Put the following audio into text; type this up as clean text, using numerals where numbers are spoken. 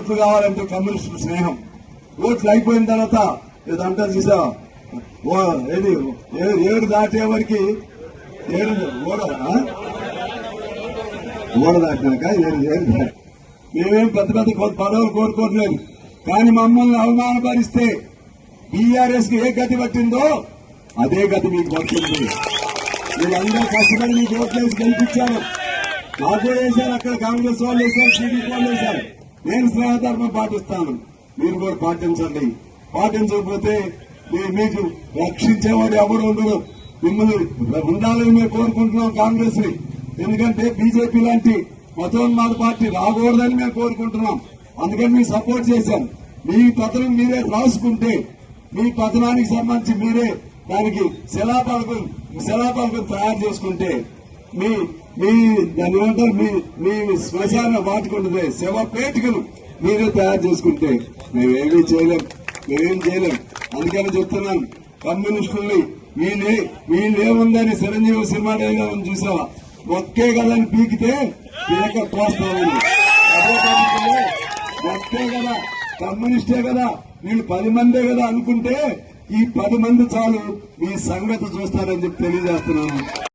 ఓట్లు కావాలంటే కమ్యూనిస్టు స్నేహం. ఓట్లు అయిపోయిన తర్వాత ఇదంతా చూసా ఏది ఏడు దాటే వరకు ఓడ దాటినాక ఏడు మేమేం పెద్ద పెద్ద పదవులు కోరుకోవట్లేదు. కానీ మమ్మల్ని అవమానపరిస్తే బీఆర్ఎస్ కి ఏ గతి పట్టిందో అదే గతి మీకు పడుతుంది. వీళ్ళందరూ కష్టపడి మీకు ఓట్లేసి గెలిపించారు. నాకు వేశారు, అక్కడ కాంగ్రెస్ వాళ్ళు వేశారు, టీడీపీ వాళ్ళు వేశారు. నేను స్నేహధర్మం పాటిస్తాను, మీరు కూడా పాటించండి. పాటించకపోతే మీకు రక్షించేవాడు ఎవరు ఉండరు. మిమ్మల్ని ఉండాలని మేము కోరుకుంటున్నాం కాంగ్రెస్ ని. ఎందుకంటే బీజేపీ లాంటి మతోన్మాద పార్టీ రాకూడదని మేము కోరుకుంటున్నాం. అందుకని మేము సపోర్ట్ చేశాం. మీ పత్రం మీరే రాసుకుంటే, మీ పత్రానికి సంబంధించి మీరే దానికి శిలాపలకం తయారు చేసుకుంటే, మీ దాని ఏమంటారు, మీ శ్మశాన వాటికుంటుంది శవపేటికలు మీరే తయారు చేసుకుంటే మేమేమీ చేయలేం. అందుకని చెప్తున్నాను, కమ్యూనిస్టుల్ని వీళ్ళేముందని చిరంజీవి సినిమా డైలాగ్ ఉంది చూసావా, ఒక్కే కదని పీకితే పీక పోస్తామని. ఒక్కే కదా, కమ్యూనిస్టే కదా, వీళ్ళు 10 మందే కదా అనుకుంటే ఈ 10 మంది చాలు మీ సంగతి చూస్తారని చెప్పి తెలియజేస్తున్నాను.